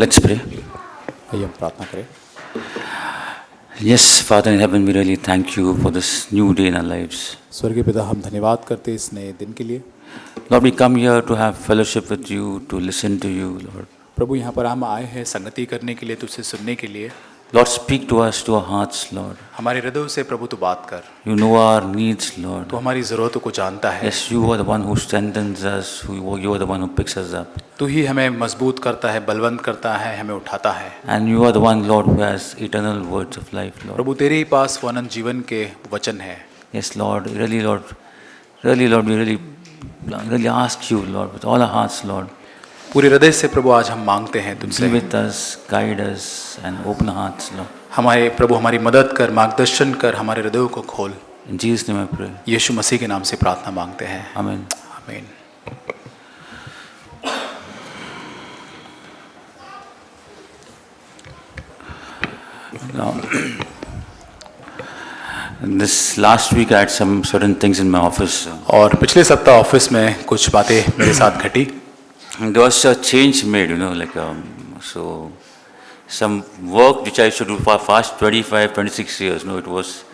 Let's pray. आइए हम प्रार्थना करें। Yes, Father in heaven, we really thank you for this new day in our lives. स्वर्गीय पिता, हम धन्यवाद करते हैं इस नए दिन के लिए। Lord, we come here to have fellowship with you, to listen to you, Lord. प्रभु, यहाँ पर हम आए हैं संगति करने के लिए, तुझसे सुनने के लिए। Lord, speak to us, to our hearts, Lord. हमारे हृदयों से प्रभु तू बात कर। You know our needs, Lord. तू हमारी ज़रूरतों को जानता है। Yes, you are the one who strengthens us, you are the one who picks us up. तू ही हमें मजबूत करता है, बलवंत करता है, हमें उठाता है। And you are the one, Lord, who has eternal words of life, Lord. प्रभु, तेरे ही पास वो अनंत जीवन के वचन है। Yes, Lord, really, Lord, we really ask you, Lord, with all our hearts, Lord. पूरे हृदय से प्रभु आज हम मांगते हैं Be तुमसे। with us, guide us, and open our hearts, Lord. हमारे प्रभु हमारी मदद कर, मार्गदर्शन कर, हमारे हृदयों को खोल। In Jesus' name I pray. यीशु मसीह के नाम से प्रार्थना मांगते हैं। Amen. आमीन। Now, this last week I had some certain things in my office. और पिछले सप्ताह ऑफिस में कुछ बातें मेरे साथ घटी। There was a change made, so some work which I should do for past 25, 26 years, it was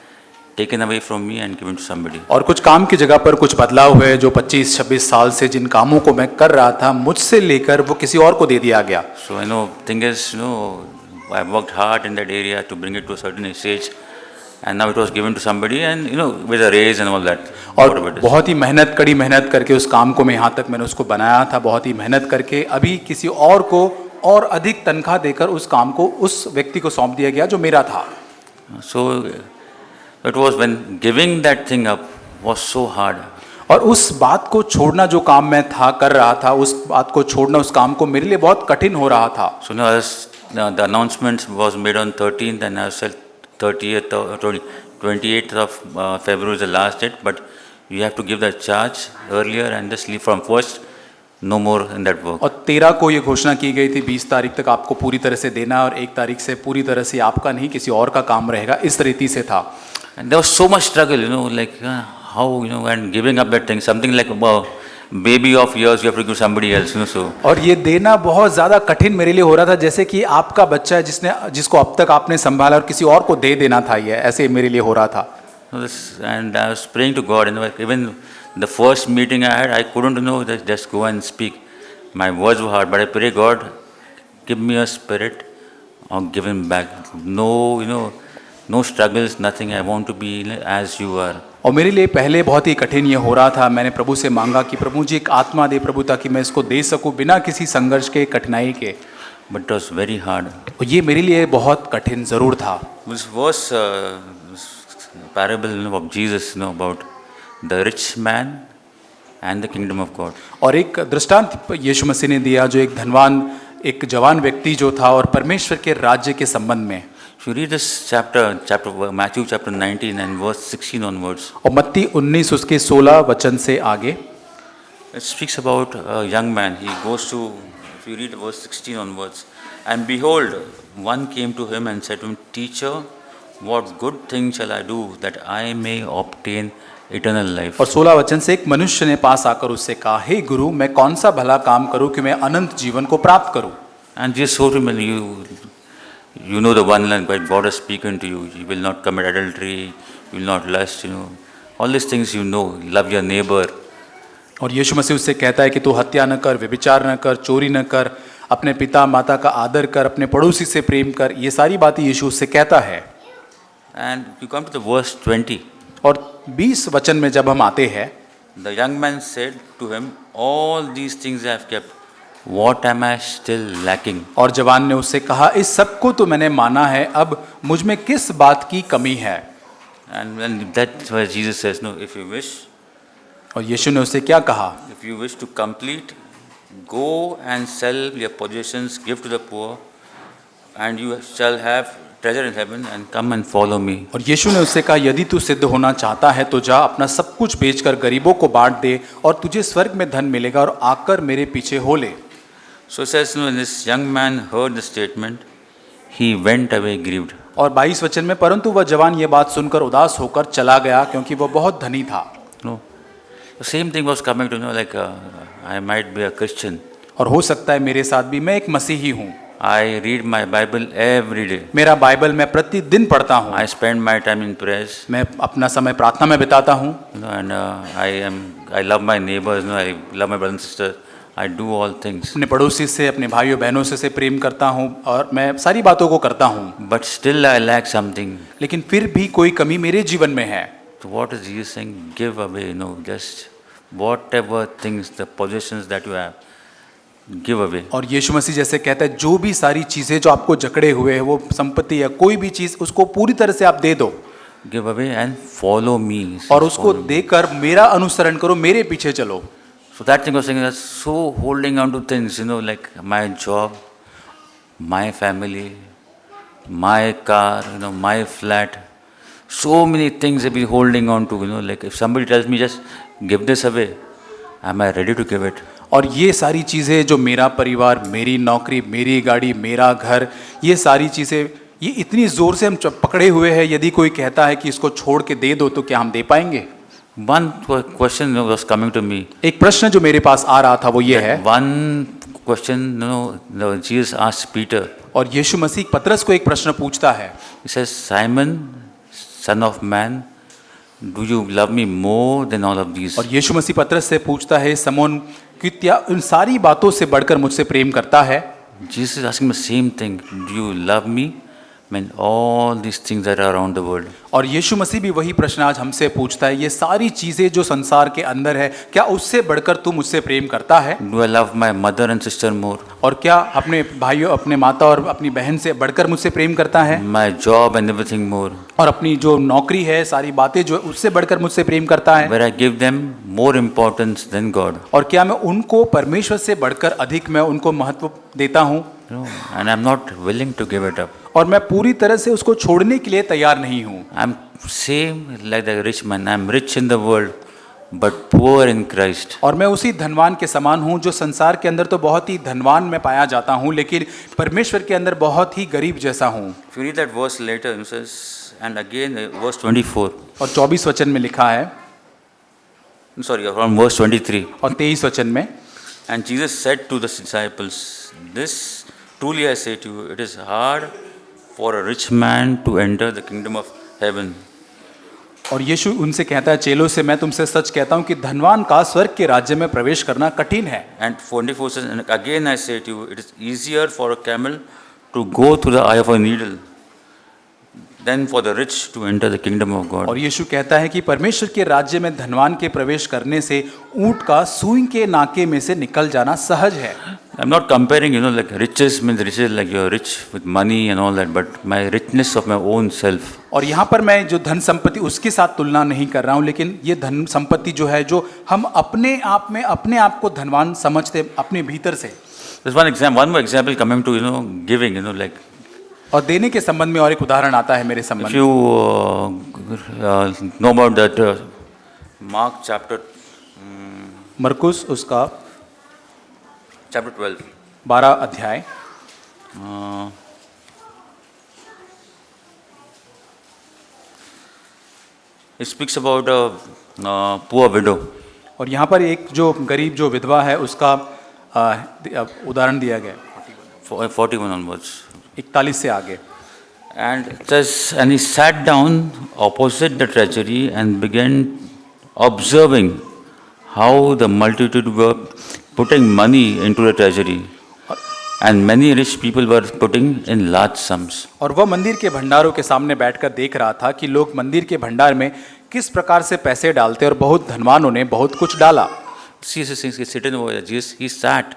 taken away from me and given to somebody. और कुछ काम की जगह पर कुछ बदलाव हुए जो 25-26 साल से जिन कामों को मैं कर रहा था मुझसे लेकर वो किसी और को दे दिया गया। So I know, thing is, I worked hard in that area to bring it to a certain stage, and now it was given to somebody, and with a raise and all that. और बहुत ही कड़ी मेहनत करके उस काम को मैं यहाँ तक मैंने उसको बनाया था, बहुत ही मेहनत करके अभी किसी और को और अधिक तनख्वाह देकर उस काम को उस व्यक्ति को सौंप दिया गया जो मेरा था। So it was when giving that thing up was so hard. और उस बात को छोड़ना जो काम मैं था कर रहा था, उस बात को छोड़ना उस काम को मेरे लिए बहुत कठिन हो रहा था। So now the announcement was made on 13th, and I said 28th of February is the last date, but you have to give that charge earlier and just leave from 1st, no more in that work. और 13 को ये घोषणा की गई थी 20 तारीख तक आपको पूरी तरह से देना और 1 तारीख से पूरी तरह से आपका नहीं किसी और का काम रहेगा, इस रीति से था। And there was so much struggle, how, and giving up that thing, something like baby of yours you have to give somebody else, so. और ये देना बहुत ज़्यादा कठिन मेरे लिए हो रहा था, जैसे कि आपका बच्चा है जिसको अब तक आपने संभाला और किसी और को दे देना था, ये ऐसे मेरे लिए हो रहा था। And I was praying to God, even the first meeting I had, I couldn't just go and speak. My words were hard, but I pray, God, give me a spirit of giving back. No struggles, nothing. I want to be as you are. और मेरे लिए पहले बहुत ही कठिन ये हो रहा था। मैंने प्रभु से मांगा कि प्रभु मुझे एक आत्मा दे प्रभु, ताकि मैं इसको दे सकूं बिना किसी संघर्ष के, कठिनाई के। But it was very hard. और ये मेरे लिए बहुत कठिन ज़रूर था। This was parable of Jesus, about the rich man and the kingdom of God. और एक दृष्टांत यीशु मसीह ने दिया जो एक धनवान, एक जवान व्यक्ति जो था और परमेश्वर के राज्य के संबंध में। If you read this Matthew chapter 19 and verse 16 onwards. और मत्ती 19 उसके 16 वचन से आगे। It speaks about a young man. He goes to, if you read verse 16 onwards, and behold, one came to him and said to him, Teacher, what good thing shall I do that I may obtain eternal life? और 16 वचन से एक मनुष्य ने पास आकर उससे कहा, हे गुरु, मैं कौन सा भला काम करूं कि मैं अनंत जीवन को प्राप्त करूं? And Jesus told him, you know the one that God has spoken to you. You will not commit adultery, you will not lust, all these things love your neighbor. और यीशु मसीह उससे कहता है कि तू हत्या न कर, व्यभिचार न कर, चोरी न कर, अपने पिता माता का आदर कर, अपने पड़ोसी से प्रेम कर, ये सारी बातें यीशु उससे कहता है। And you come to the verse 20. और 20 वचन में जब हम आते हैं, the young man said to him, all these things I have kept, what am I still lacking? और जवान ने उससे कहा, इस सब को तो मैंने माना है, अब मुझ में किस बात की कमी है? And when that's why Jesus says, if you wish, और यीशु ने उससे क्या कहा? if you wish to complete, go and sell your possessions, give to the poor, and you shall have treasure in heaven, and come and follow me. और यीशु ने उससे कहा, यदि तू सिद्ध होना चाहता है तो जा, अपना सब कुछ बेचकर गरीबों को बांट दे, और तुझे स्वर्ग में धन मिलेगा, और आकर मेरे पीछे हो ले। So it says, when this young man heard the statement, he went away grieved. और 22 वचन में, परंतु वह जवान ये बात सुनकर उदास होकर चला गया, क्योंकि वह बहुत धनी था। The same thing was coming to I might be a Christian. और हो सकता है मेरे साथ भी, मैं एक मसीही हूँ। I read my Bible every day. मेरा बाइबल मैं प्रतिदिन पढ़ता हूँ। I spend my time in prayers. मैं अपना समय प्रार्थना में बिताता हूँ। And I love my neighbors. I love my brothers and sisters. I do all things. अपने पड़ोसी से, अपने भाइयों बहनों से प्रेम करता हूँ और मैं सारी बातों को करता हूँ। But still I lack something. लेकिन फिर भी कोई कमी मेरे जीवन में है। So what is Jesus saying? Give away, just whatever things, the possessions that you have, give away. और यीशु मसीह जैसे कहता है, जो भी सारी चीजें जो आपको जकड़े हुए हैं, वो संपत्ति या कोई भी चीज, उसको पूरी तरह से आप दे दो Give away and follow me. और उसको देकर मेरा अनुसरण करो, मेरे पीछे चलो। So that thing was saying that so holding on to things, like my job, my family, my car, my flat. So many things I've been holding on to, like if somebody tells me just give this away, am I ready to give it? और ये सारी चीज़ें जो मेरा परिवार, मेरी नौकरी, मेरी गाड़ी, मेरा घर, ये सारी चीज़ें, ये इतनी ज़ोर से हम पकड़े हुए हैं, यदि कोई कहता है कि इसको छोड़ के दे दो तो क्या हम दे पाएंगे? One question was coming to me. एक प्रश्न जो मेरे पास आ रहा था वो ये है, One question, Jesus asked Peter. और यीशु मसीह पतरस को एक प्रश्न पूछता है। He says, Simon, son of man, do you love me more than all of these? और यीशु मसीह पतरस से पूछता है, समोन, क्या उन सारी बातों से बढ़कर मुझसे प्रेम करता है? Jesus is asking the same thing. Do you love me? When all these things that are around the world. और यीशु मसीह भी वही प्रश्न आज हमसे पूछता है, ये सारी चीजें जो संसार के अंदर है, क्या उससे बढ़कर तू मुझसे प्रेम करता है? Do I love my mother and sister more? और क्या अपने भाइयों, अपने माता और अपनी बहन से बढ़कर मुझसे प्रेम करता है? My job and everything more? और अपनी जो नौकरी है, सारी बातें जो है, उससे बढ़कर मुझसे प्रेम करता है? Where I give them more importance than God? और क्या मैं उनको परमेश्वर से बढ़कर अधिक मैं उनको महत्व देता हूँ? No, and I'm not willing to give it up. और मैं पूरी तरह से उसको छोड़ने के लिए तैयार नहीं हूँ। I'm same like the rich man. I'm rich in the world, but poor in Christ. और मैं उसी धनवान के समान हूँ जो संसार के अंदर तो बहुत ही धनवान में पाया जाता हूँ, लेकिन परमेश्वर के अंदर बहुत ही गरीब जैसा हूँ। If you read that verse later, it says, and again verse 24. और 24 वचन में लिखा है, Sorry, from verse 23. और 23 वचन में, And Jesus said to the disciples, this truly I say to you, it is hard for a rich man to enter the kingdom of heaven. और यीशु उनसे कहता है, चेलों से मैं तुमसे सच कहता हूँ कि धनवान का स्वर्ग के राज्य में प्रवेश करना कठिन है। And 24 says, and again I say to you, it is easier for a camel to go through the eye of a needle than for the rich to enter the kingdom of God. और यीशु कहता है कि परमेश्वर के राज्य में धनवान के प्रवेश करने से ऊंट का सुई के नाके में से निकल जाना सहज है। I'm not comparing, like riches means riches like you're rich with money and all that, but my richness of my own self. और यहाँ पर मैं जो धन संपत्ति उसके साथ तुलना नहीं कर रहा हूँ, लेकिन ये धन संपत्ति जो है, जो हम अपने आप में अपने आप को धनवान समझते अपने भीतर से। There's one more example coming to giving, like. और देने के संबंध में और एक उदाहरण आता है मेरे If संबंध में। you know about that Mark chapter मरकुस उसका chapter 12. 12 अध्याय, It speaks about a poor widow. और यहाँ पर एक जो गरीब जो विधवा है उसका उदाहरण दिया गया है 41 onwards. 41 से आगे। And it says, and he sat down opposite the treasury and began observing how the multitude were putting money into the treasury. And many rich people were putting in large sums. और वह मंदिर के भंडारों के सामने बैठकर देख रहा था कि लोग मंदिर के भंडार में किस प्रकार से पैसे डालते, और बहुत धनवानों ने बहुत कुछ डाला। See, he's sitting over there. Jesus, he sat.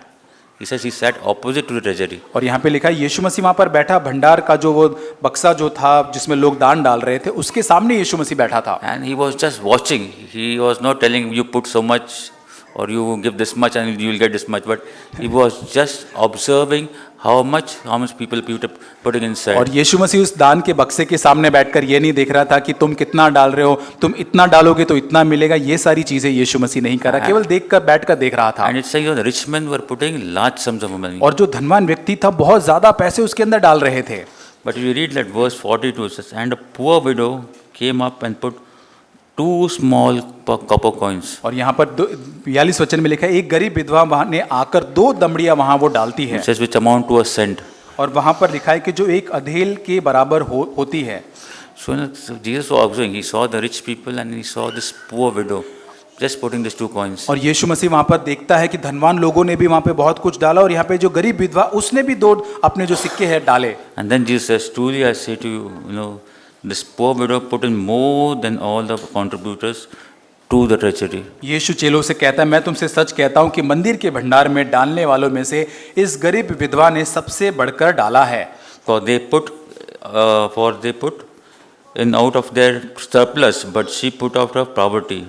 He says he sat opposite to the treasury. और यहाँ पे लिखा है यीशु मसीह वहाँ पर बैठा, भंडार का जो वो बक्सा जो था जिसमें लोग दान डाल रहे थे, उसके सामने यीशु मसीह बैठा था। And he was just watching. He was not telling you put so much or you give this much and you will get this much, but he was just observing how much people putting inside. और यीशु मसीह उस दान के बक्से के सामने बैठकर ये नहीं देख रहा था कि तुम कितना डाल रहे हो, तुम इतना डालोगे तो इतना मिलेगा, ये सारी चीजें यीशु मसीह नहीं कर रहा, केवल देखकर बैठकर देख रहा था। And it's saying the rich men were putting large sums of money. और जो धनवान व्यक्ति था बहुत ज्यादा पैसे उसके अंदर डाल रहे थे। But if you read that verse 42, it says, and a poor widow came up and put 2 small copper coins. और यहाँ पर 42 वचन में लिखा है एक गरीब विधवा वहां ने आकर 2 दमड़ियां वहां वो डालती है, It says which amount to a cent. और वहाँ पर लिखा है कि जो एक अधेल के बराबर होती है। So, so Jesus was observing. He saw the rich people and he saw this poor widow just putting these 2 coins. और यीशु मसीह वहाँ पर देखता है कि धनवान लोगों ने भी वहाँ पे बहुत कुछ डाला और यहाँ पे जो गरीब विधवा उसने भी 2 अपने जो सिक्के हैं डाले। And then Jesus says, truly I say to you, this poor widow put in more than all the contributors to the treasury. यीशु चेलों से कहता है, मैं तुमसे सच कहता हूँ कि मंदिर के भंडार में डालने वालों में से इस गरीब विधवा ने सबसे बढ़कर डाला है। For they put in out of their surplus, but she put out of poverty.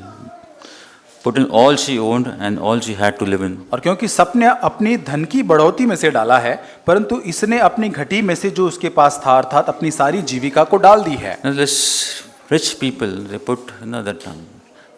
Put in all she owned and all she had to live in. और क्योंकि सबने अपनी धन की बढ़ोतरी में से डाला है, परंतु इसने अपनी घटी में से जो उसके पास था अर्थात अपनी सारी जीविका को डाल दी है। Now, this rich people, they put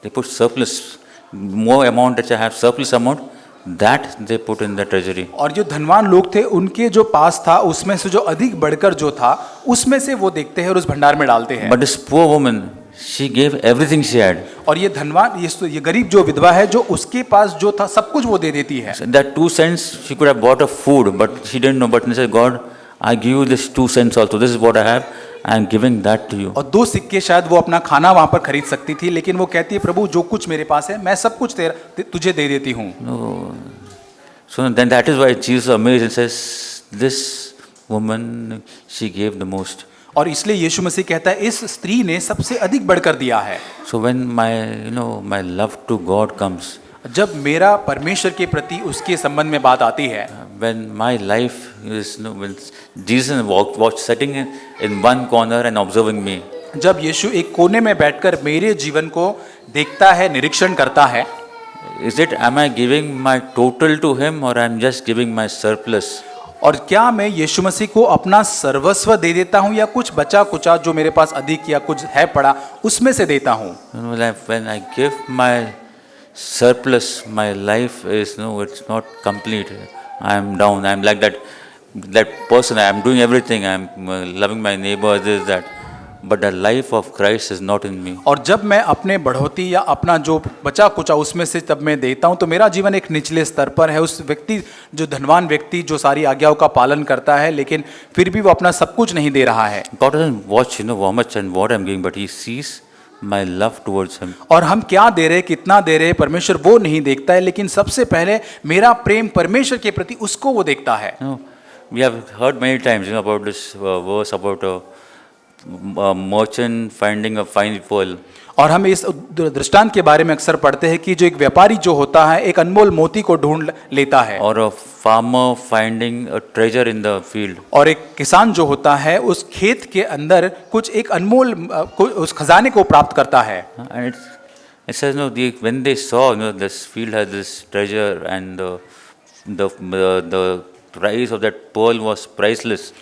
they put surplus, more amount that I have surplus amount, that they put in the treasury. और जो धनवान लोग थे उनके जो पास था उसमें से जो अधिक बढ़कर जो था उसमें से वो देखते हैं और उस भंडार में डालते हैं। But this poor woman, she gave everything she had. और ये धनवान ये गरीब जो विधवा है जो उसके पास जो था सब कुछ वो दे देती है। So that 2 cents she could have bought of food, but she didn't know. But she said, God, I give you this 2 cents also. This is what I have. I am giving that to you. और 2 सिक्के शायद वो अपना खाना वहां पर खरीद सकती थी, लेकिन वो कहती है प्रभु जो कुछ मेरे पास है मैं सब कुछ तुझे दे देती हूँ। No. So then that is why Jesus is amazed and says, this woman, she gave the most. और इसलिए यीशु मसीह कहता है इस स्त्री ने सबसे अधिक बढ़कर दिया है। So when my love to God comes, जब मेरा परमेश्वर के प्रति उसके संबंध में बात आती है, when my life is, when Jesus was sitting in one corner and observing me, जब यीशु एक कोने में बैठकर मेरे जीवन को देखता है, निरीक्षण करता है, am I giving my total to him or I'm just giving my surplus? और क्या मैं यीशु मसीह को अपना सर्वस्व दे देता हूँ या कुछ बचा कुचा जो मेरे पास अधिक या कुछ है पड़ा उसमें से देता हूँ? When I give my surplus, my life is it's not complete. I am down. I am like that person. I am doing everything. I am loving my neighbor, this, that. But the life of Christ is not in me. और जब मैं अपने बढ़ोतरी या अपना जो बचा कुचा उसमें से तब मैं देता हूँ तो मेरा जीवन एक निचले स्तर पर है। उस व्यक्ति जो धनवान व्यक्ति जो सारी आज्ञाओं का पालन करता है लेकिन फिर भी वो अपना सब कुछ नहीं दे रहा है। God doesn't watch how much and what I'm giving, but He sees my love towards Him. और हम क्या दे रहे कितना दे रहे परमेश्वर वो नहीं देखता है, लेकिन सबसे पहले मेरा प्रेम परमेश्वर के प्रति उसको वो देखता है। We have heard many times about this verse about a merchant finding a fine pearl. और हम इस दृष्टांत के बारे में अक्सर पढ़ते हैं कि जो एक व्यापारी जो होता है एक अनमोल मोती को ढूंढ लेता है, Or a farmer finding a treasure in the field. और एक किसान जो होता है उस खेत के अंदर कुछ एक अनमोल उस खजाने को प्राप्त करता है। And it says when they saw this field had this treasure and the price of that pearl was priceless.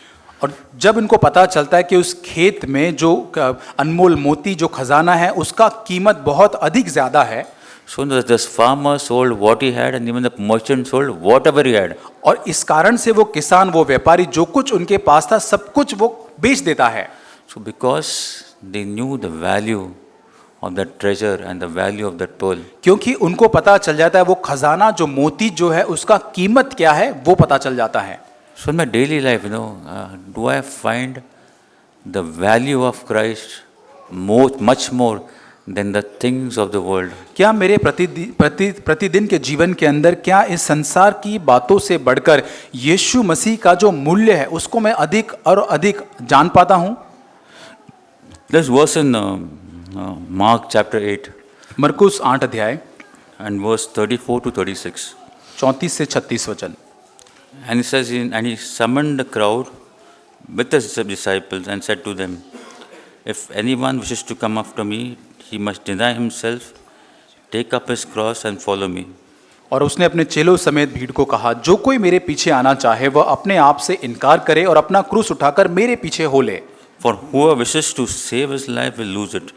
और जब उनको पता चलता है कि उस खेत में जो अनमोल मोती जो खजाना है उसका कीमत बहुत अधिक ज्यादा है, So this farmer sold what he had and even the merchant sold whatever he had. और इस कारण से वो किसान वो व्यापारी जो कुछ उनके पास था सब कुछ वो बेच देता है। So because they knew the value of that treasure and the value of that pearl. क्योंकि उनको पता चल जाता है वो खजाना जो मोती जो है उसका कीमत क्या है वो पता चल जाता है। So in my daily life, do I find the value of Christ much more than the things of the world? क्या मेरे प्रतिदिन के जीवन के अंदर क्या इस संसार की बातों से बढ़कर यीशु मसीह का जो मूल्य है उसको मैं अधिक और अधिक जान पाता हूँ? There's verse in Mark chapter 8 मरकुस 8 अध्याय and verse 34 to 36. 34 से 36 वचन। And it says, and he summoned the crowd with his disciples and said to them, if anyone wishes to come after me, he must deny himself, take up his cross and follow me. और उसने अपने चेलों समेत भीड़ को कहा, जो कोई मेरे पीछे आना चाहे वह अपने आप से इनकार करे और अपना क्रूस उठाकर मेरे पीछे हो ले। For whoever wishes to save his life will lose it,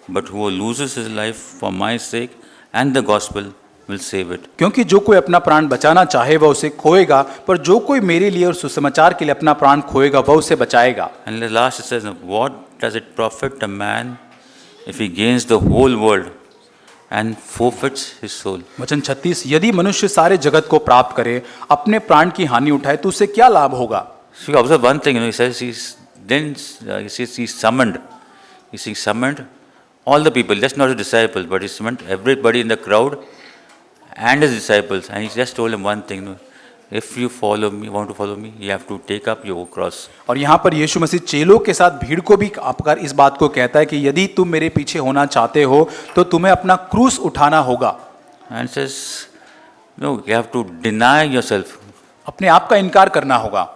but whoever loses his life for my sake and the gospel will save it. क्योंकि जो कोई अपना प्राण बचाना चाहे वह उसे खोएगा, पर जो कोई मेरे लिए और सुसमाचार के लिए अपना प्राण खोएगा वह उसे बचाएगा। And the last it says, what does it profit a man if he gains the whole world and forfeits his soul? वचन 36, यदि मनुष्य सारे जगत को प्राप्त करे, अपने प्राण की हानि उठाए तो उसे क्या लाभ होगा? So you observe one thing, he says he says he summoned all the people, just not the disciples, but he summoned everybody in the crowd and his disciples, and he just told them one thing, if you want to follow me, you have to take up your cross. और यहाँ पर यीशु मसीह चेलों के साथ भीड़ को भी आपकर इस बात को कहता है कि यदि तुम मेरे पीछे होना चाहते हो तो तुम्हें अपना क्रूस उठाना होगा. And says, no, you have to deny yourself. अपने आप का इनकार करना होगा.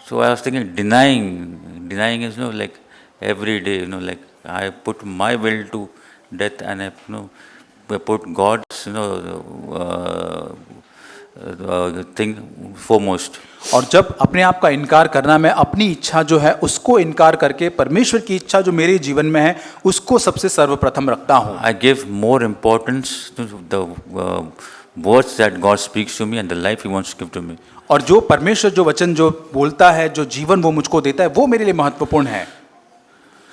So I was thinking, denying is, like every day, like I put my will to death, and I, put God's, thing foremost. और जब अपने आप का इनकार करना, मैं अपनी इच्छा जो है उसको इनकार करके परमेश्वर की इच्छा जो मेरे जीवन में है उसको सबसे सर्वप्रथम रखता हूँ. I give more importance to the words that God speaks to me and the life He wants to give to me. और जो परमेश्वर जो वचन जो बोलता है, जो जीवन वो मुझको देता है, वो मेरे लिए महत्वपूर्ण है.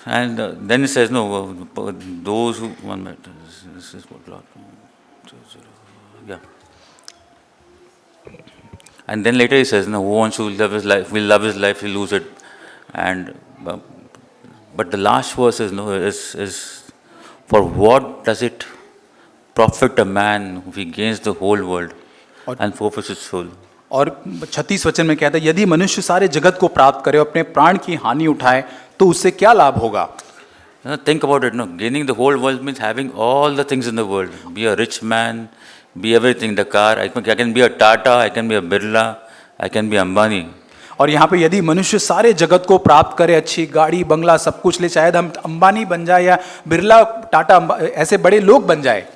And then He says, those who, 1 minute, this is what Lord, yeah. And then later He says, who wants to love his life, will love his life, he'll lose it. And but the last verse is for what does it profit a man if he gains the whole world and forfeits his soul? और 36 वचन में कहता है, यदि मनुष्य सारे जगत को प्राप्त करे और अपने प्राण की हानि उठाए तो उससे क्या लाभ होगा. Think about it. Gaining the whole world means having all the things in the world. Be a rich man, be everything. The car, I can be a Tata, I can be a Birla, I can be Ambani. और यहाँ पे यदि मनुष्य सारे जगत को प्राप्त करे, अच्छी गाड़ी बंगला सब कुछ ले, शायद हम अंबानी बन जाए या बिरला टाटा ऐसे बड़े लोग बन जाए.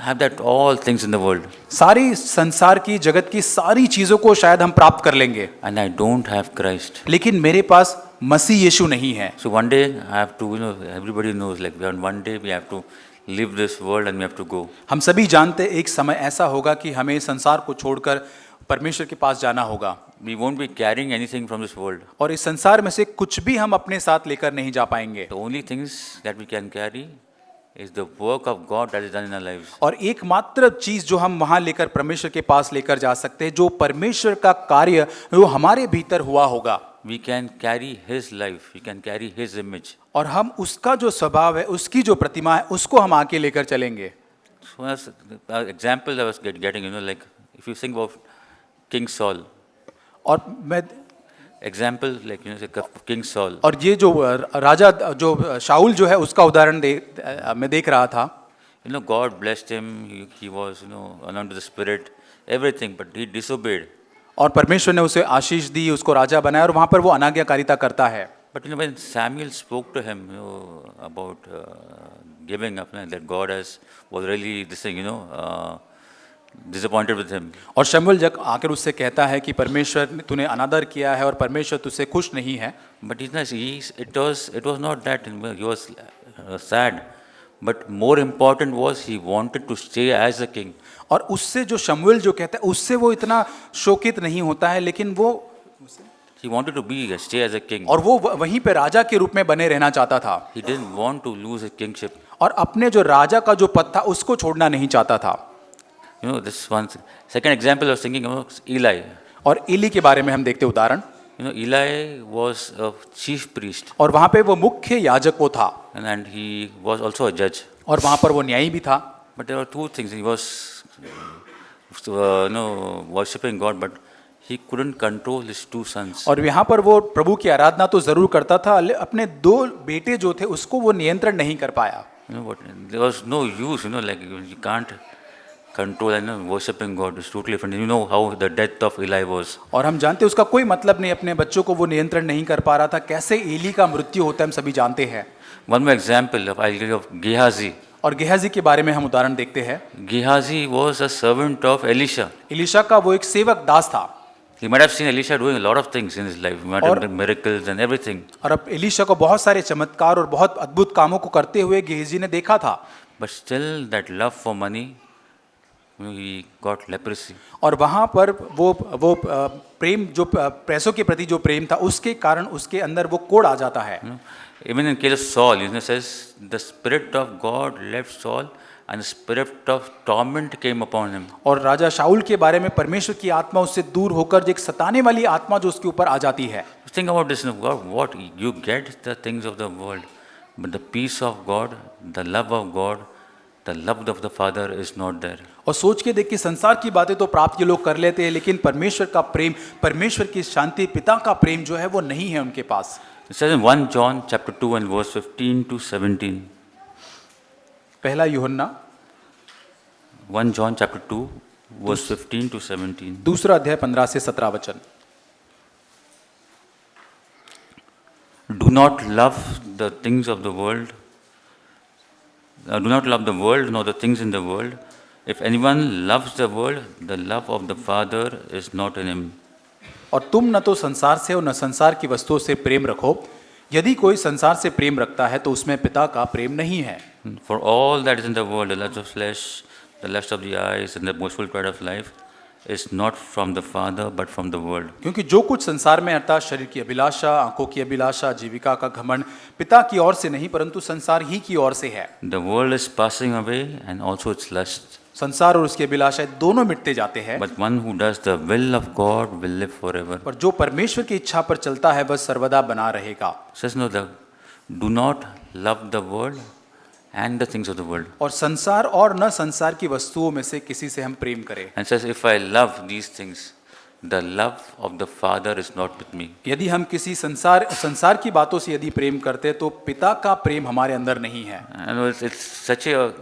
Have that all things in the world. सारी संसार की जगत की सारी चीजों को शायद हम प्राप्त कर लेंगे. And I don't have Christ. लेकिन मेरे पास मसीह यीशु नहीं है. So one day I have to, everybody knows, like one day we have to leave this world and we have to go. हम सभी जानते एक समय ऐसा होगा कि हमें संसार को छोड़कर परमेश्वर के पास जाना होगा. We won't be carrying anything from this world. और इस संसार में से कुछ भी हम अपने साथ लेकर नहीं जा पाएंगे. The only things that we can carry is the work of God that is done in our lives. और एकमात्र चीज जो हम वहां लेकर परमेश्वर के पास लेकर जा सकते हैं, जो परमेश्वर का कार्य वो हमारे भीतर हुआ होगा. We can carry His life. We can carry His image. और हम उसका जो स्वभाव है, उसकी जो प्रतिमा है, उसको हम आके लेकर चलेंगे. So as example I was getting, like if you think of King Saul. और मैं Example like King Saul. और ये जो राजा जो शाऊल जो है उसका उदाहरण मैं देख रहा था. God blessed him. He was anointed with the Spirit, everything, but he disobeyed. और परमेश्वर ने उसे आशीष दी, उसको राजा बनाया और वहां पर वो अनाज्ञाकारिता करता है. But when Samuel spoke to him, about giving up, that God was really this thing, disappointed with him. और शमूएल जब आकर उससे कहता है कि परमेश्वर ने तूने अनादर किया है और परमेश्वर तुझसे खुश नहीं है. But it was not that he was sad, but more important was he wanted to stay as a king. और उससे जो शमूएल जो कहता है उससे वो इतना शोकित नहीं होता है, लेकिन वो He wanted to stay as a king. और वो वहीं पे राजा के रूप में बने रहना चाहता था. He didn't want to lose his kingship. और अपने जो राजा का जो पद था उसको छोड़ना नहीं चाहता था. This one second example I was thinking about Eli. और एली के बारे में हम देखते उदाहरण. Eli was a chief priest. और वहां पे वो मुख्य याजक वो था. And he was also a judge. और वहां पर वो न्यायी भी था. But there were two things. He was worshipping God, but he couldn't control his two sons. और यहाँ पर वो प्रभु की आराधना तो जरूर करता था, अपने दो बेटे जो थे उसको वो नियंत्रण नहीं कर पाया. There was no use, like you can't control and worshipping God is totally different. You know how the death of Eli was. और हम जानते उसका कोई मतलब नहीं, अपने बच्चों को वो नियंत्रण नहीं कर पा रहा था. कैसे एली का मृत्यु होता है हम सभी जानते हैं. One more example I'll give of Gehazi. और गेहाजी के बारे में हम उदाहरण देखते हैं. Gehazi was a servant of Elisha. Elisha का वो एक सेवक दास था. He might have seen Elisha doing a lot of things in his life. He might have done miracles and everything. और अब एलीशा को बहुत सारे चमत्कार और बहुत अद्भुत कामों को करते हुए गेहाजी ने देखा था. But still that love for money, he got leprosy. और वहाँ पर वो प्रेम जो पैसों के प्रति जो प्रेम था उसके कारण उसके अंदर वो कोड़ आ जाता है. Even in case of Saul, it says the spirit of God left Saul and the spirit of torment came upon him. और राजा शाऊल के बारे में परमेश्वर की आत्मा उससे दूर होकर एक सताने वाली आत्मा जो उसके ऊपर आ जाती है. think about this, God, what you get the things of the world, but the peace of God, the love of God, the love of the Father is not there. और सोच के देखिए, संसार की बातें तो प्राप्त ये लोग कर लेते हैं, लेकिन परमेश्वर का प्रेम, परमेश्वर की शांति, पिता का प्रेम जो है वो नहीं है उनके पास। It says in 1 John chapter 2 and verse 15 to 17. पहला यूहन्ना 1 John chapter 2 verse 15 to 17. दूसरा अध्याय 15 से 17 वचन। Do not love the things of the world. Do not love the world nor the things in the world. If anyone loves the world, the love of the Father is not in him. और तुम न तो संसार से और न संसार की वस्तुओं से प्रेम रखो, यदि कोई संसार से प्रेम रखता है तो उसमें पिता का प्रेम नहीं है। For all that is in the world, the lust of flesh, the lust of the eyes, and the boastful pride of life, is not from the Father but from the world. क्योंकि जो कुछ संसार में अर्थात शरीर की अभिलाषा, आंखों की अभिलाषा, जीविका का घमंड पिता की ओर से नहीं परंतु संसार ही की ओर से है। The world is passing away and also its lust. संसार और उसकी अभिलाषाएं दोनों मिटते जाते हैं, But one who does the will of God will live forever. पर जो परमेश्वर की इच्छा पर चलता है वह सर्वदा बना रहेगा। Says no, do not love the world and the things of the world. और संसार और न संसार की वस्तुओं में से किसी से हम प्रेम करें। And says, if I love these things, the love of the Father is not with me. यदि हम किसी संसार की बातों से यदि प्रेम करते तो पिता का प्रेम हमारे अंदर नहीं है। And it's such a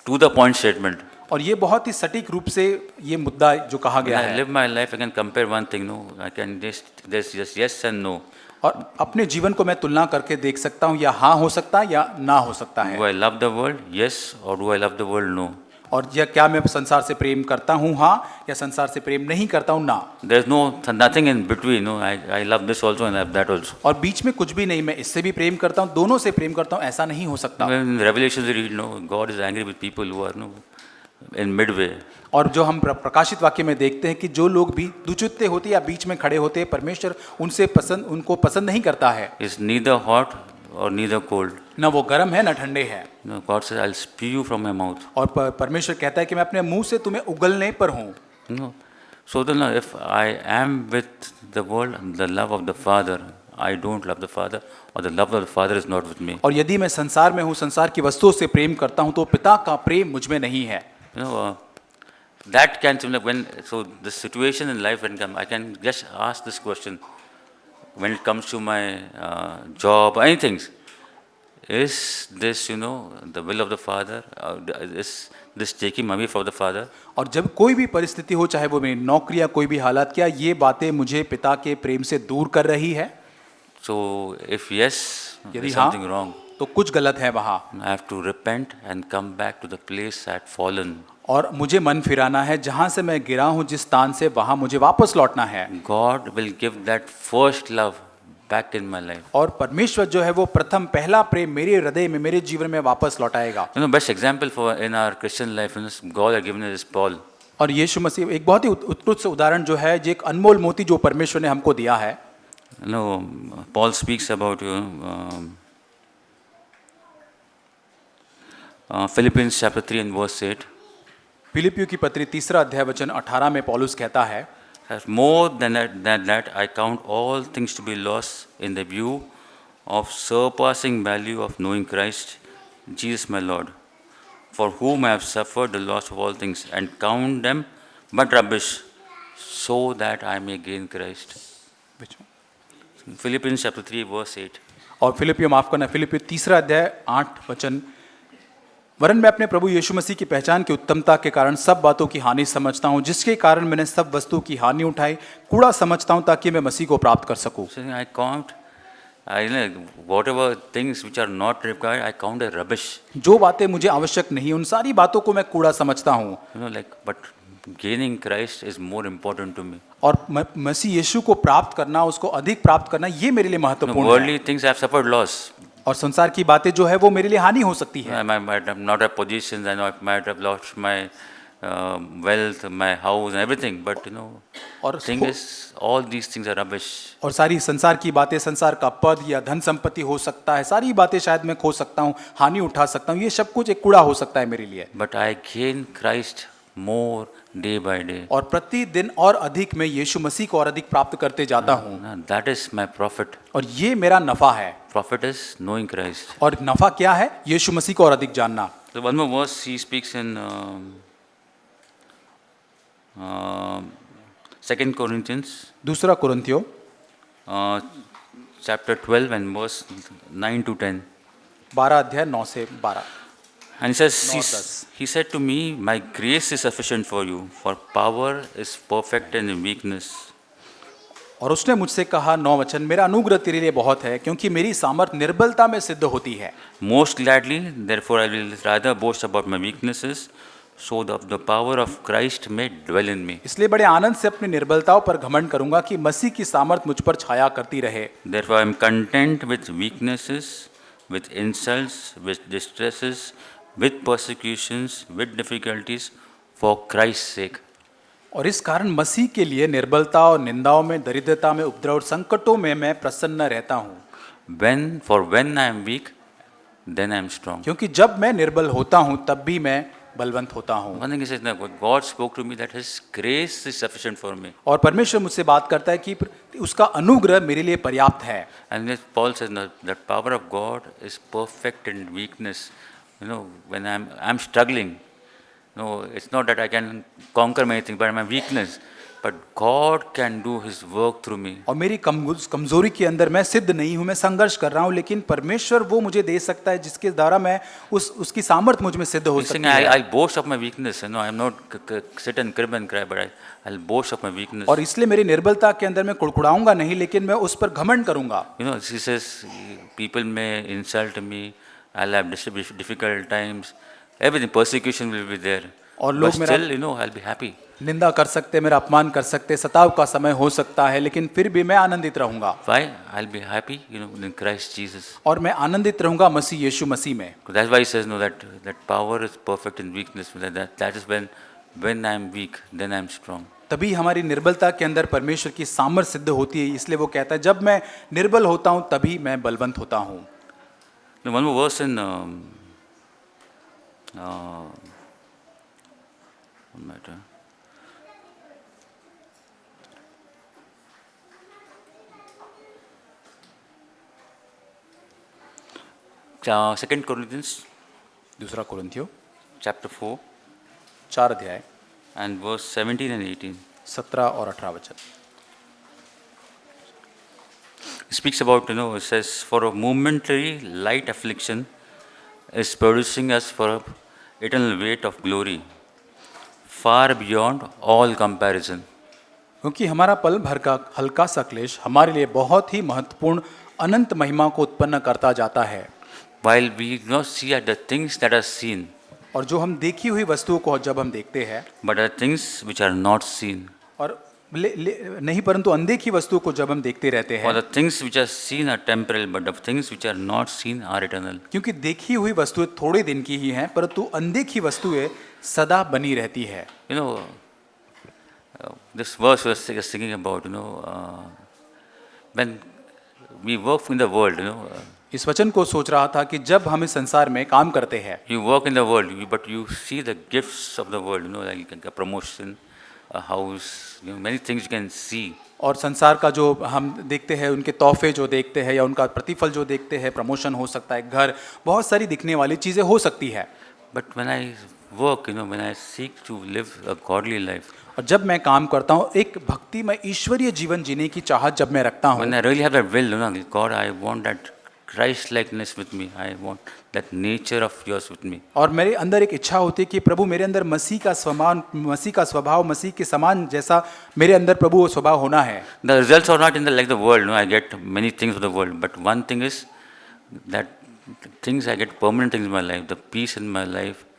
to the point statement. और ये बहुत ही सटीक रूप से ये मुद्दा जो कहा When गया I है। live my life, I can compare one thing. No, I can there's just yes and no. और अपने जीवन को मैं तुलना करके देख सकता हूँ, या हाँ हो सकता है या ना हो सकता है। Do I love the world? Yes, or do I love the world? No. और यह क्या मैं संसार से प्रेम करता हूँ हाँ, या संसार से प्रेम नहीं करता हूँ ना। There's nothing in between. No, I love this also and I love that also. और बीच में कुछ भी नहीं, मैं इससे भी प्रेम करता हूँ, दोनों से प्रेम करता हूँ, ऐसा नहीं हो सकता। When Revelations we read, no, God is angry with people who are in midway. और जो हम प्रकाशित वाक्य में देखते हैं कि जो लोग भी दुचुत्ते होते या बीच में खड़े होते हैं, परमेश्वर उनको पसंद नहीं करता है। Is neither hot or neither cold. न वो गर्म है न ठंडे है। No, God says, I'll spew you from my mouth. और परमेश्वर कहता है कि मैं अपने मुंह से तुम्हें उगलने पर हूँ। No. So then, if I am with the world, the love of the Father, I don't love the Father, or the love of the Father is not with me. और यदि मैं संसार में हूँ, संसार की वस्तुओं से प्रेम करता हूँ, तो पिता का प्रेम मुझ में नहीं है। That can seem like so the situation in life when come, I can just ask this question when it comes to my job, anything. Is this, the will of the Father? Is this taking away from the Father? और जब कोई भी परिस्थिति हो, चाहे वो मेरी नौकरी या कोई भी हालत, क्या ये बातें मुझे पिता के प्रेम से दूर कर रही है? So if yes, यदि there's हाँ, something wrong. तो कुछ गलत है वहाँ। I have to repent and come back to the place I had fallen. और मुझे मन फिराना है, जहाँ से मैं गिरा हूँ, जिस स्थान से, वहाँ मुझे वापस लौटना है। God will give that first love back in my life. और परमेश्वर जो है वो प्रथम पहला प्रेम मेरे हृदय में, मेरे जीवन में वापस लौटाएगा। Best example for in our Christian life, God has given us is Paul. और यीशु मसीह एक बहुत ही उत्कृष्ट उदाहरण जो है, जो एक अनमोल मोती जो परमेश्वर ने हमको दिया है। Paul speaks about Philippians chapter 3 and verse 8. फिलिपियों की पत्री 3 अध्याय वचन 18 में पौलुस कहता है, More than that, I count all things to be lost in the view of surpassing value of knowing Christ, Jesus my Lord, for whom I have suffered the loss of all things, and count them but rubbish, so that I may gain Christ. Philippians chapter 3 verse 8. और फिलिपियों माफ करना, फिलिपियों 3 अध्याय 8 वचन, वरन मैं अपने प्रभु यीशु मसीह की पहचान की उत्तमता के कारण सब बातों की हानि समझता हूँ, जिसके कारण मैंने सब वस्तु की हानि उठाई, कूड़ा समझता हूँ, ताकि मैं मसीह को प्राप्त कर सकूँ। So I count, whatever things which are not required, I count as rubbish. जो बातें मुझे आवश्यक नहीं, उन सारी बातों को मैं कूड़ा समझता हूँ। But gaining Christ is more important to me. और मसीह यीशु को प्राप्त करना, उसको अधिक प्राप्त करना, ये मेरे लिए महत्वपूर्ण है। Worldly things I have suffered loss. और संसार की बातें जो है वो मेरे लिए हानि हो सकती है। I might have not have positions, I might have lost my wealth, my house and everything, but और thing is, all these things are rubbish. और सारी संसार की बातें, संसार का पद या धन संपत्ति हो सकता है, सारी बातें शायद मैं खो सकता हूँ, हानि उठा सकता हूँ, ये सब कुछ एक कूड़ा हो सकता है मेरे लिए। But I gain Christ more day by day. और प्रतिदिन और अधिक मैं यीशु मसीह को और अधिक प्राप्त करते जाता हूँ। Now, that is my profit. और ये मेरा नफा है। Profit is knowing Christ. और नफा क्या है? यीशु मसीह को और अधिक जानना। So one more verse he speaks in 2 Corinthians दूसरा कुरिन्थियों chapter 12 and verse 9 to 10. 12 अध्याय 9 से 12। And he says, Not us. he said to me, my grace is sufficient for you, for power is perfect in weakness. और उसने मुझसे कहा 9 वचन, मेरा अनुग्रह तेरे लिए बहुत है क्योंकि मेरी सामर्थ निर्बलता में सिद्ध होती है। Most gladly, therefore I will rather boast about my weaknesses, so that the power of Christ may dwell in me. इसलिए बड़े आनंद से अपनी निर्बलताओं पर घमंड करूंगा कि मसीह की सामर्थ मुझ पर छाया करती रहे। Therefore I am content with weaknesses, with insults, with distresses, with persecutions, with difficulties, for Christ's sake. और इस कारण मसीह के लिए निर्बलता और निंदाओं में, दरिद्रता में, उपद्रव और संकटों में मैं प्रसन्न रहता हूँ। When I am weak, then I am strong. क्योंकि जब मैं निर्बल होता हूँ तब भी मैं बलवंत होता हूँ। One thing is that God spoke to me that His grace is sufficient for me. और परमेश्वर मुझसे बात करता है कि उसका अनुग्रह मेरे लिए पर्याप्त है। And this Paul says that power of God is perfect in weakness. You know, when I'm struggling, no, it's not that I can conquer many things, but my weakness. But God can do His work through me. और मेरी कमजोरी के अंदर मैं सिद्ध नहीं हूँ, मैं संघर्ष कर रहा हूँ, लेकिन परमेश्वर वो मुझे दे सकता है जिसके द्वारा मैं उसकी सामर्थ मुझ में सिद्ध हो He's सकती saying, है। I'll boast of my weakness. You know, I'm not sit and crib and cry, but I'll boast of my weakness. और इसलिए मेरी निर्बलता के अंदर मैं कुड़कुड़ाऊंगा नहीं, लेकिन मैं उस पर घमंड करूंगा। You know, he says, people may insult me, I'll have difficult times, everything, persecution will be there. और But लोग मेरा still, you know, I'll be happy. निंदा कर सकते, मेरा अपमान कर सकते, सताव का समय हो सकता है, लेकिन फिर भी मैं आनंदित रहूंगा। Why? I'll be happy, you know, in Christ Jesus. और मैं आनंदित रहूंगा मसीह यीशु मसीह में। That's why he says, no, that power is perfect in weakness. That is when I'm weak, then I'm strong. तभी हमारी निर्बलता के अंदर परमेश्वर की सामर्थ सिद्ध होती है। इसलिए वो कहता है, जब मैं निर्बल होता हूँ तभी मैं बलवंत होता हूँ। One more verse in one matter. Second Corinthians दूसरा कुरिन्थियों chapter 4 4 अध्याय and verse 17 and 18. 17 और 18 वचन। It speaks about, you know, it says, for a momentary light affliction is producing us for a eternal weight of glory, far beyond all comparison. क्योंकि हमारा पल भर का हल्का सा क्लेश हमारे लिए बहुत ही महत्वपूर्ण अनंत महिमा को उत्पन्न करता जाता है। While we do not see at the things that are seen, और जो हम देखी हुई वस्तुओं को जब हम देखते हैं, but the things which are not seen. और नहीं परंतु अनदेखी वस्तुओं को जब हम देखते रहते For हैं, the things which are seen are temporal, but the things which are not seen are eternal. क्योंकि देखी हुई वस्तुएं थोड़े दिन की ही हैं, परंतु अनदेखी वस्तुएं सदा बनी रहती है। You know, this verse was singing about, you know, when we work in the world, you know. इस वचन को सोच रहा था कि जब हम इस संसार में काम करते हैं, You work in the world, but you see the gifts of the world, you know, like a promotion, a house, you know, many things you can see. और संसार का जो हम देखते हैं, उनके तोहफे जो देखते हैं या उनका प्रतिफल जो देखते हैं, प्रमोशन हो सकता है, घर, बहुत सारी दिखने वाली चीज़ें हो सकती है। But when I work, you know, when I seek to live a godly life, और जब मैं काम करता हूँ, एक भक्ति में ईश्वरीय जीवन जीने की चाहत जब मैं रखता हूँ, when I really have that will, you know, God, I want that Christ likeness with me. I want that nature of yours with me. और मेरे अंदर एक इच्छा होती है कि प्रभु मेरे अंदर मसीह का स्वभाव, मसीह के समान जैसा मेरे अंदर प्रभु वो स्वभाव होना है। The results are not in the like the world. No, I get many things of the world, but one thing is that things I get permanent things in my life, the peace in my life.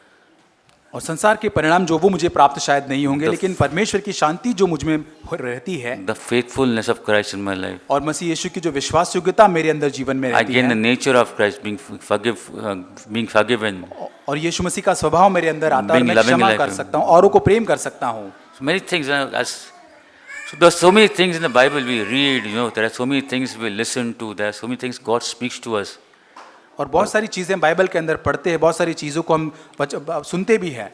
और संसार के परिणाम जो वो मुझे प्राप्त शायद नहीं होंगे, लेकिन परमेश्वर की शांति जो मुझ में रहती है, The faithfulness of Christ in my life. और मसीह यीशु की जो विश्वास योग्यता मेरे अंदर जीवन में I रहती gain the है, nature of Christ, being forgiven. और यीशु मसीह का स्वभाव मेरे अंदर आता है, और Being मैं loving क्षमा like कर him. सकता हूँ, औरों को प्रेम कर सकता हूँ। So many things. So there are so many things in the Bible we read. You know, there are so many things we listen to. There are so many things God speaks to us. और बहुत सारी चीजें Bible के अंदर पढ़ते हैं, बहुत सारी चीजों को हम सुनते भी हैं।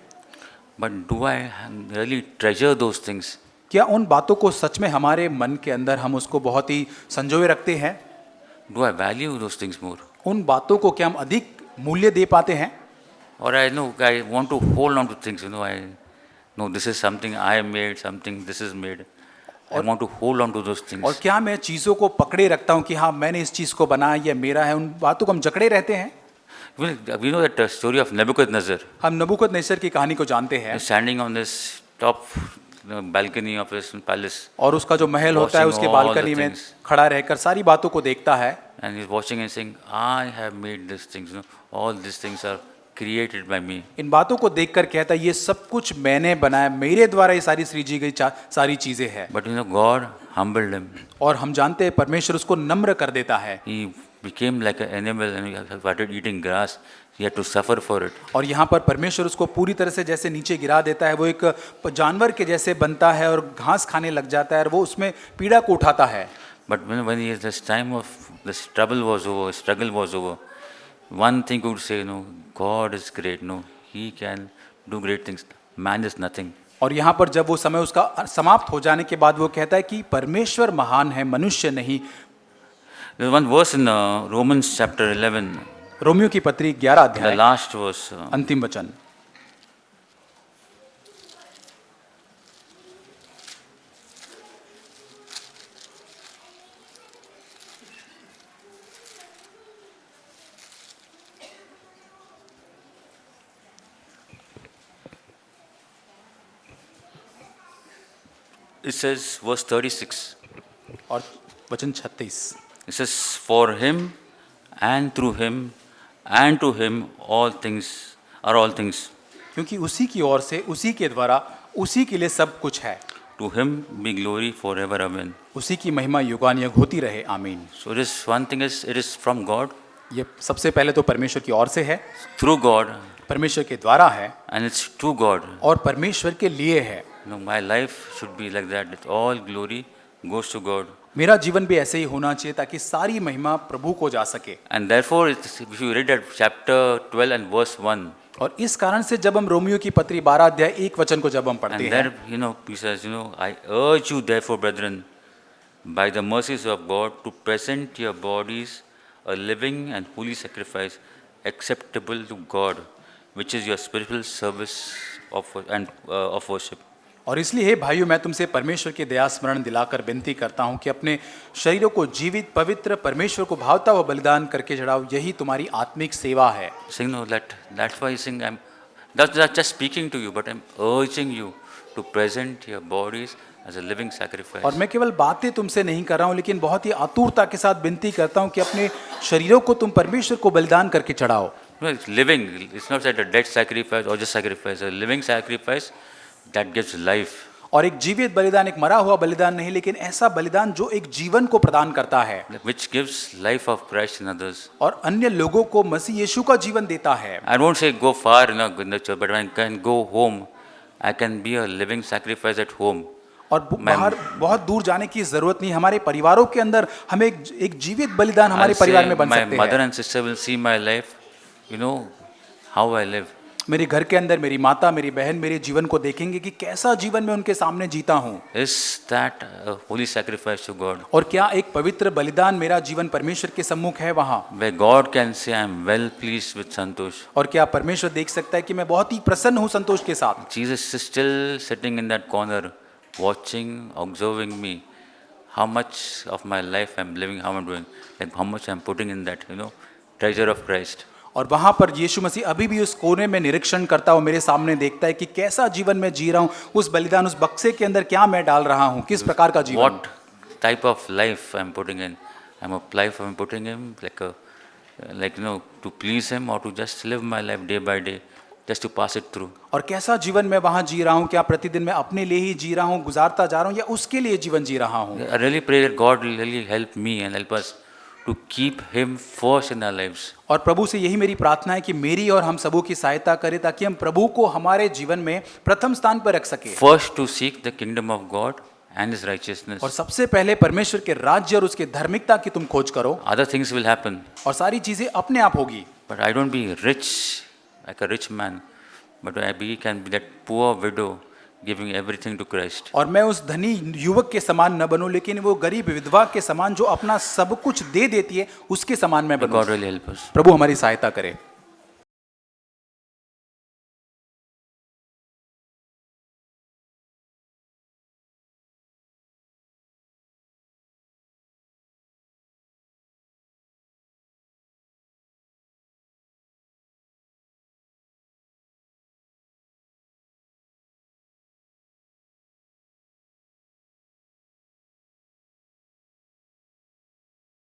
but do I really treasure those things? क्या उन बातों को सच में हमारे मन के अंदर हम उसको बहुत ही संजोए रखते हैं? Do I value those things more? उन बातों को क्या हम अधिक मूल्य दे पाते हैं? Or I know I want to hold on to things, I know this is something I made, something this is made. I want to hold on to those things. और क्या मैं चीज़ों को पकड़े रखता हूँ कि हाँ मैंने इस चीज़ को बनाया, ये मेरा है, उन बातों को हम जकड़े रहते हैं? We know that story of Nebuchadnezzar. हम नबूकदनेस्सर की कहानी को जानते हैं, He's standing on this top balcony of his palace और उसका जो महल होता है उसके watching all the बालकनी में things. खड़ा रहकर सारी बातों को देखता है, and he's watching and saying, I have made these things. All these things are created by me. इन बातों को देखकर कहता है ये सब कुछ मैंने बनाया, मेरे द्वारा ये सारी सृजी गई सारी चीजें हैं। But God humbled him. और हम जानते हैं परमेश्वर उसको नम्र कर देता है, He became like an animal and he started eating grass. He had to suffer for it. और यहाँ पर परमेश्वर उसको पूरी तरह से जैसे नीचे गिरा देता है, वो एक जानवर के जैसे बनता है और घास खाने लग जाता है और वो उसमें पीड़ा को उठाता है। But when this time of this trouble was over, struggle was over, one thing would say, God is great. He can do great things. Man is nothing. और यहाँ पर जब वो समय उसका समाप्त हो जाने के बाद वो कहता है कि परमेश्वर महान है, मनुष्य नहीं। There's one verse in Romans chapter 11, Romeo की पत्री 11 the अध्याय last verse. अंतिम वचन। It says, verse 36. और वचन 36, It says, for him and through him and to him all things are all things. क्योंकि उसी की ओर से, उसी के द्वारा, उसी के लिए सब कुछ है। To him be glory forever. Amen. उसी की महिमा युगानुयुग होती रहे, आमीन। So this one thing is, it is from God, ये सबसे पहले तो परमेश्वर की ओर से है, through God, परमेश्वर के द्वारा है and it's to God. और परमेश्वर के लिए है। My life should be like that. That all glory goes to God. मेरा जीवन भी ऐसे ही होना चाहिए ताकि सारी महिमा प्रभु को जा सके। And therefore, if you read that chapter 12 and verse 1, और इस कारण से जब हम रोमियो की पत्री 12 अध्याय 1 वचन को जब हम पढ़ते and हैं, there, he says, I urge you therefore, brethren, by the mercies of God, to present your bodies a living and holy sacrifice, acceptable to God, which is your spiritual service of worship. और इसलिए हे भाइयों, मैं तुमसे परमेश्वर की दया स्मरण दिलाकर विनती करता हूं कि अपने शरीरों को जीवित, पवित्र, परमेश्वर को भावता हुआ बलिदान करके चढ़ाओ, यही तुम्हारी आत्मिक सेवा है। Saying, that's why I saying, that's not just speaking to you, but I'm urging you to present your bodies as a living sacrifice. और मैं केवल बातें तुमसे नहीं कर रहा हूं, लेकिन बहुत ही आतुरता के साथ विनती करता हूं कि अपने शरीरों को तुम परमेश्वर को बलिदान करके चढ़ाओ। It's living. It's not like a dead sacrifice or just sacrifice. A living sacrifice that gives life. और एक जीवित बलिदान, एक मरा हुआ बलिदान नहीं, लेकिन ऐसा बलिदान जो एक जीवन को प्रदान करता है, Which gives life of Christ in others. और अन्य लोगों को मसीह यीशु का जीवन देता है। I won't say go far in the church, but when I can go home, I can be a living sacrifice at home. और बाहर बहुत दूर जाने की जरूरत नहीं, हमारे परिवारों के अंदर हम एक जीवित बलिदान हमारे I'll परिवार say में बन my सकते mother हैं। and sister will see my life, how I live. मेरे घर के अंदर मेरी माता, मेरी बहन मेरे जीवन को देखेंगे कि कैसा जीवन मैं उनके सामने जीता हूँ। Is that a holy sacrifice to God? और क्या एक पवित्र बलिदान मेरा जीवन परमेश्वर के सम्मुख है वहाँ? Where God can say, I am well pleased with Santosh. और क्या परमेश्वर देख सकता है कि मैं बहुत ही प्रसन्न हूँ संतोष के साथ? Jesus is still sitting in that corner, watching, observing me. How much of my life I'm living, how I'm doing, like how much I'm putting in that, treasure of Christ. और वहाँ पर यीशु मसीह अभी भी उस कोने में निरीक्षण करता हुआ मेरे सामने देखता है कि कैसा जीवन मैं जी रहा हूँ, उस बलिदान, उस बक्से के अंदर क्या मैं डाल रहा हूँ, किस प्रकार का जीवन। What type of life I'm putting in? I'm putting in to please Him or to just live my life day by day, just to pass it through. और कैसा जीवन मैं वहाँ जी रहा हूँ, क्या प्रतिदिन मैं अपने लिए ही जी रहा हूँ, गुजारता जा रहा हूँ, या उसके लिए जीवन जी रहा हूँ। I really pray that God will really help me and help us to keep Him first in our lives. और प्रभु से यही मेरी प्रार्थना है कि मेरी और हम सबों की सहायता करे ताकि हम प्रभु को हमारे जीवन में प्रथम स्थान पर रख सके। First to seek the kingdom of God and His righteousness. और सबसे पहले परमेश्वर के राज्य और उसके धार्मिकता की तुम खोज करो, Other things will happen. और सारी चीजें अपने आप होगी। But I don't be rich like a rich man. but we can be that poor widow giving everything to Christ. और मैं उस धनी युवक के समान न बनूं, लेकिन वो गरीब विधवा के समान जो अपना सब कुछ दे देती है उसके समान मैं बनूं। God will help us. प्रभु हमारी सहायता करे।